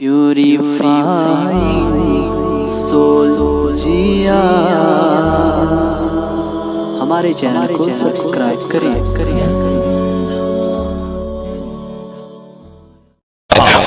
Purifying civil جیا ہمارے channel کو subscribe کریں۔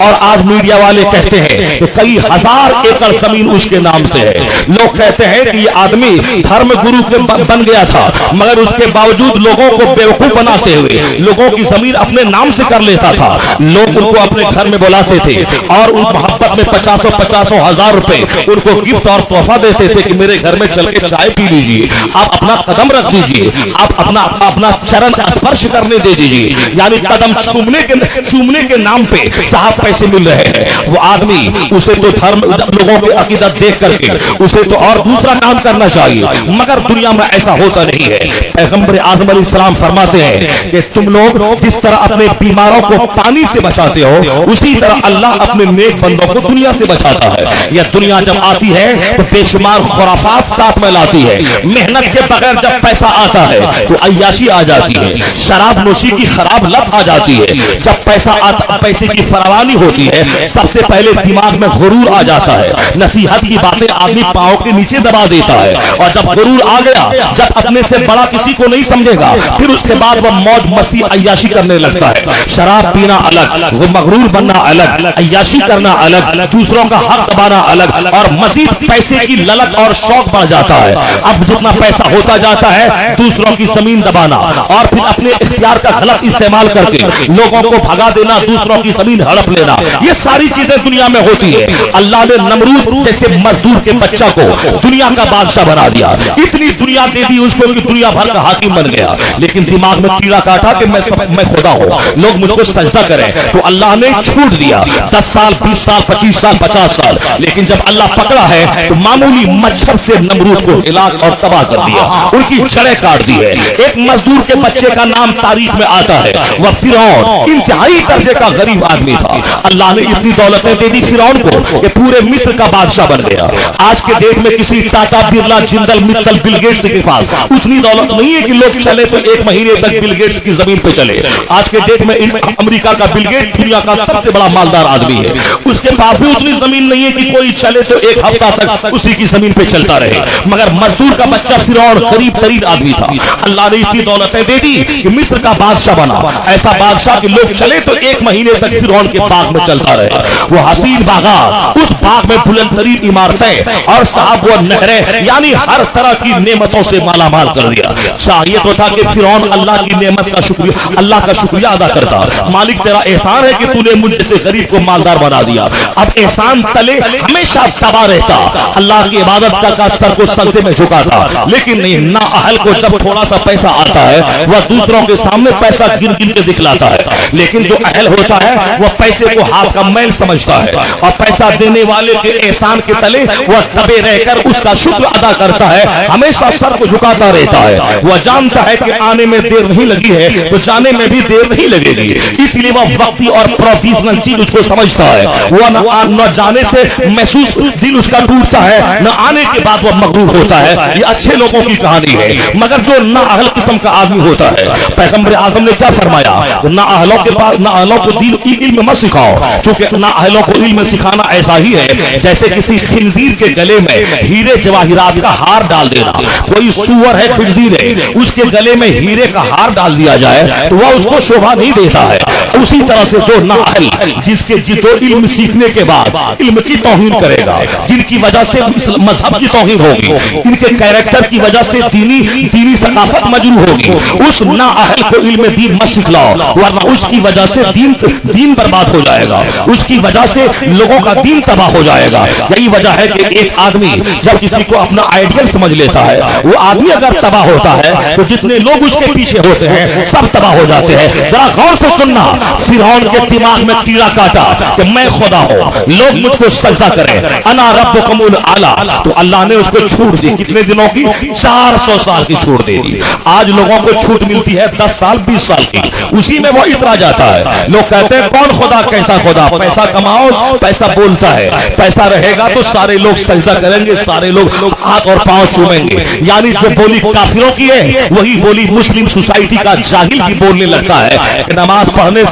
اور آج میڈیا والے کہتے ہیں کہ کئی ہزار ایکڑ زمین اس کے نام سے ہے۔ لوگ کہتے ہیں کہ یہ آدمی دھرم گرو کے بن گیا تھا، مگر اس کے باوجود لوگوں کو بیوقوف بناتے ہوئے لوگوں کی زمین اپنے نام سے کر لیتا تھا۔ لوگ ان کو اپنے گھر میں بلاتے تھے اور ان محبت میں 50,000 ہزار روپے ان کو گفٹ اور تحفہ دیتے تھے کہ میرے گھر میں چل کے چائے پی لیجیے، آپ اپنا قدم رکھ دیجیے، آپ اپنا چرن اسپرش کرنے دے دیجیے، یعنی قدم چومنے کے نام پہ صاحب پیسے مل رہے ہیں۔ وہ آدمی اسے تو دھرم لوگوں کی عقیدت دیکھ کر کے اسے تو اور دوسرا کام کرنا چاہیے، مگر دنیا میں ایسا ہوتا نہیں ہے۔ پیغمبر اعظم علیہ السلام فرماتے ہیں کہ تم لوگ جس طرح اپنے بیماروں کو پانی سے بچاتے ہو، اسی طرح اللہ اپنے نیک بندوں کو دنیا سے بچاتا ہے۔ یہ دنیا جب آتی ہے تو بے شمار خرافات ساتھ میں لاتی ہے۔ محنت کے بغیر جب پیسہ آتا ہے تو عیاشی آ جاتی ہے، شراب نوشی کی خراب لت آ جاتی ہے۔ جب پیسہ آتا، پیسے کی فراوانی ہوتی ہے، سب سے پہلے دماغ میں غرور آ جاتا ہے، نصیحت کی باتیں آدمی پاؤں کے نیچے دبا دیتا ہے، اور جب غرور آ گیا، جب اپنے سے بڑا کسی کو نہیں سمجھے گا، پھر اس کے بعد وہ موج مستی عیاشی کرنے لگتا ہے۔ شراب پینا الگ، وہ مغرور بننا الگ، عیاشی کرنا الگ، دوسروں کا حق دبانا الگ، اور مزید پیسے کی للک اور شوق بڑھ جاتا ہے۔ اب جتنا پیسہ ہوتا جاتا ہے دوسروں کی زمین دبانا اور پھر اپنے اختیار کا غلط استعمال کر کے لوگوں کو بھگا دینا، دوسروں کی زمین ہڑپ لینا، یہ ساری چیزیں دنیا میں ہوتی ہے۔ اللہ نے نمرود جیسے مزدور کے بچہ کو دنیا کا بادشاہ بنا دیا، اتنی دنیا دے دی اس کو کہ دنیا بھر کا حاکم بن گیا، لیکن دماغ میں کیڑا کاٹا کہ میں خدا ہوں، لوگ مجھ کو سجدہ کریں، تو اللہ نے چھوٹ دیا 10 سال 20 سال 25 سال 50 سال، لیکن جب اللہ پکڑا ہے تو معمولی مچھر سے نمرود کو ہلاک اور تباہ کر دیا، ان کی جڑیں کاٹ دی ہے۔ ایک مزدور کے بچے کا نام تاریخ میں آتا ہے، وہ فرعون، انتہائی درجے کا غریب آدمی تھا۔ اللہ نے اتنی دولتیں دے دی فرعون کو کہ پورے مصر کا بادشاہ بن گیا۔ آج کے ڈیٹ میں کسی ٹاٹا برلا جندل متل بل گیٹس کے پاس اتنی دولت نہیں ہے کہ لوگ چلے تو 1 مہینے تک بل گیٹس کی زمین پہ چلے۔ آج کے ڈیٹ میں امریکہ کا بل گیٹ دنیا کا سب سے بڑا مالدار آدمی ہے، اس کے پاس بھی اتنی زمین نہیں ہے کہ کوئی چلے تو 1 ہفتہ تک اسی کی زمین پہ چلتا رہے، مگر مزدور کا بچہ فرعون غریب ترین آدمی تھا۔ اللہ نے اتنی دولتیں دے دی کہ مصر کا بادشاہ بنا، ایسا بادشاہ کہ لوگ چلے تو 1 مہینے تک فرعون کے باغ میں چلتا رہے۔ وہ حسین باغات، اس باغ میں بلند ترین عمارتیں اور صاحب وہ نہریں، یعنی ہر طرح کی نعمتوں سے مالا مال کر دیا۔ چاہیے تو تھا کہ فرعون اللہ کی نعمت کا شکریہ، اللہ کا شکریہ ادا کرتا، مالک تیرا احسان ہے کہ تو نے مجھ جیسے غریب کو مالدار بنا دیا۔ اب احسان تلے ہمیشہ تباہ رہتا، اللہ کی عبادت کا سر کو سجدے میں جھکاتا، لیکن نہیں، نا اہل کو جب تھوڑا سا پیسہ آتا ہے وہ دوسروں کے سامنے پیسہ گن گن کے دکھلاتا ہے، لیکن جو اہل ہوتا ہے وہ پیسے کو ہاتھ کا میل سمجھتا ہے اور پیسہ دینے والے کے احسان کے تلے وہ دبے رہ کر اس کا شکر ادا کرتا ہے، ہمیشہ سر کو جھکاتا رہتا ہے۔ وہ جانتا ہے کہ آنے میں دیر نہیں لگی ہے تو جانے میں بھی دیر نہیں لگے گی، اس لیے وہ وقتی اور پروفیشنل چیز اس کو سمجھتا ہے۔ وہ نہ جانے سے محسوس دل اس کا ٹوٹتا ہے، نہ آنے کے بعد وہ مغرور ہوتا ہے۔ یہ اچھے لوگوں کی کہانی ہے، مگر جو نا اہل قسم کا آدمی ہوتا ہے، پیغمبر اعظم نے کیا فرمایا؟ نا اہلوں کے پاس، نا اہلوں کو دین علم مت سکھاؤ، چونکہ نا اہلوں کو علم سکھانا ایسا ہی ہے جیسے کسی خنزیر کے گلے میں ہیرے جواہرات کا ہار ڈال دینا۔ کوئی سور ہے، خنزیر ہے، اس کے گلے میں ہیرے کا ہار ڈال دیا جائے تو وہ اس کو شوبھا نہیں دیتا ہے۔ اسی طرح سے جو نا اہل، جس کے جو علم سیکھنے کے بعد علم کی توہین کرے گا، جن کی وجہ سے مذہب کی توہین ہوگی، ان کے کیریکٹر کی وجہ سے دینی ثقافت مجروح ہوگی، اس نا اہل کو علم دین مت سکھلاؤ، ورنہ اس کی وجہ سے دین برباد ہو جائے گا، اس کی وجہ سے لوگوں کا دین تباہ ہو جائے گا۔ یہی وجہ ہے کہ ایک آدمی جب کسی کو اپنا آئیڈیل سمجھ لیتا ہے، وہ آدمی اگر تباہ ہوتا ہے تو جتنے لوگ اس کے پیچھے ہوتے ہیں سب تباہ ہو جاتے ہیں۔ ذرا غور سے سننا، فرعون کے دماغ میں کیڑا کاٹا کہ میں خدا ہوں، لوگ مجھ کو سجدہ کریں، انا ربکم الاعلی، تو اللہ نے اس کو چھوٹ دی۔ کتنے دنوں کی؟ 400 سال کی چھوٹ دے دی۔ آج لوگوں کو چھوٹ ملتی ہے 10 سال 20 سال کی، اسی میں وہ اترا جاتا ہے۔ لوگ کہتے ہیں کون خدا، کیسا خدا؟ پیسہ کماؤ، پیسہ بولتا ہے، پیسہ رہے گا تو سارے لوگ سجدہ کریں گے، سارے لوگ ہاتھ اور پاؤں چومیں گے، یعنی جو بولی کافروں کی ہے وہی بولی مسلم سوسائٹی کا جاہل بھی بولنے لگتا ہے کہ نماز پڑھنے